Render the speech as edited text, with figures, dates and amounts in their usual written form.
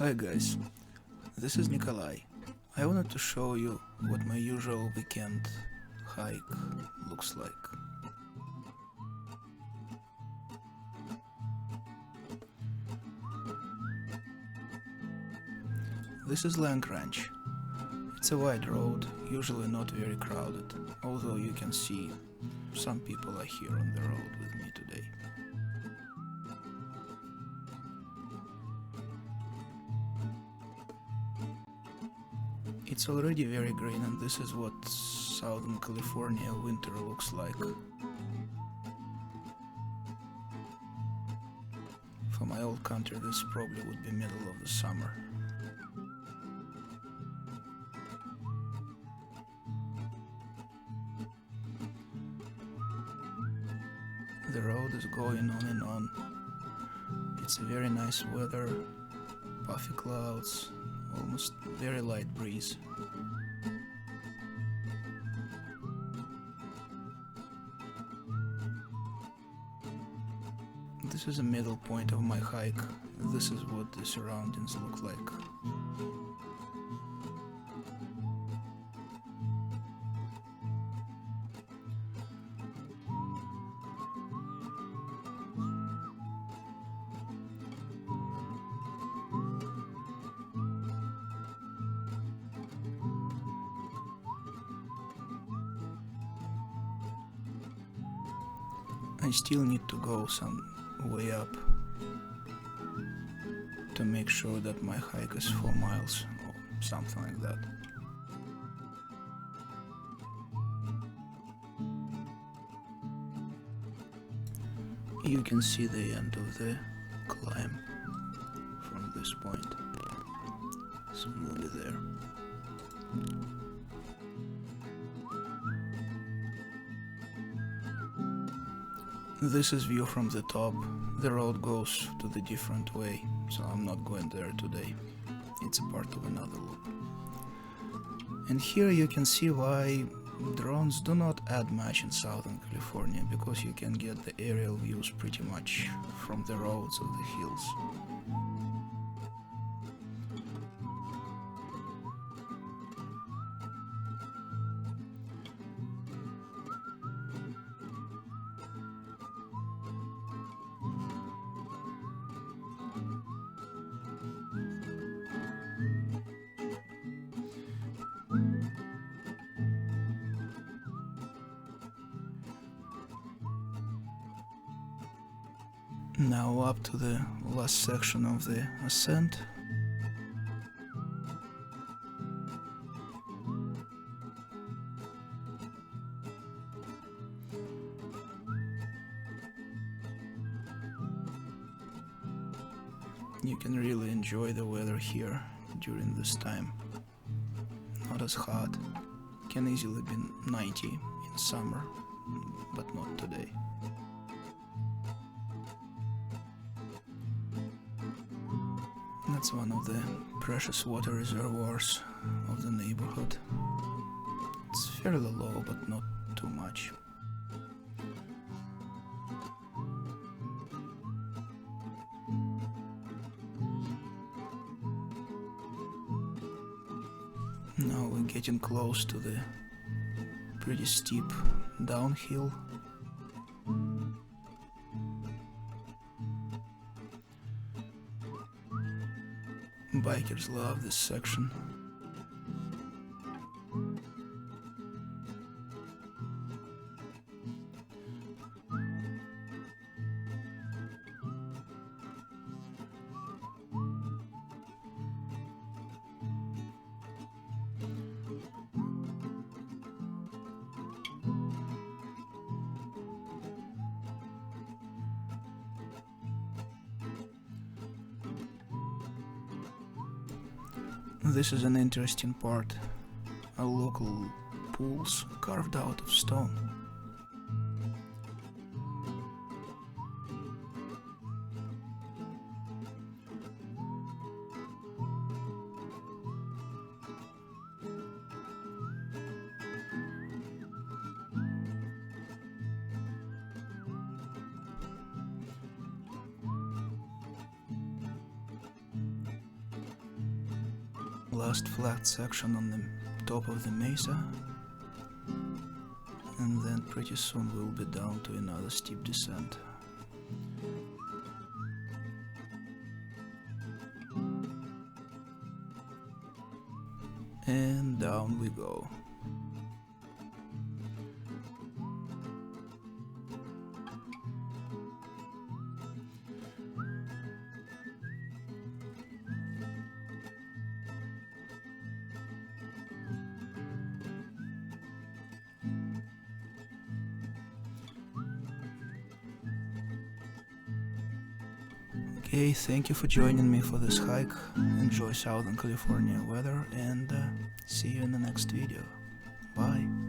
Hi guys, this is Nikolai. I wanted to show you what my usual weekend hike looks like. This is Lang Ranch. It's a wide road, usually not very crowded, although you can see some people are here on the road with me today. It's already very green, and this is what Southern California winter looks like. For my old country, this probably would be middle of the summer. The road is going on and on. It's very nice weather, puffy clouds, almost very light breeze. This is a middle point of my hike. This is what the surroundings look like. I still need to go some way up to make sure that my hike is 4 miles or something like that. You can see the end of the climb from this point, so we'll be there. This is view from the top. The road goes to the different way, so I'm not going there today. It's a part of another loop. And here you can see why drones do not add much in Southern California, because you can get the aerial views pretty much from the roads of the hills. Now up to the last section of the ascent. You can really enjoy the weather here during this time. Not as hot, can easily be 90 in summer, but not today. That's one of the precious water reservoirs of the neighborhood. It's fairly low, but not too much. Now we're getting close to the pretty steep downhill. Bikers love this section. This is an interesting part. A local pools carved out of stone. last flat section on the top of the mesa, and then pretty soon we'll be down to another steep descent. And down we go. Okay, thank you for joining me for this hike. Enjoy Southern California weather, and see you in the next video. Bye.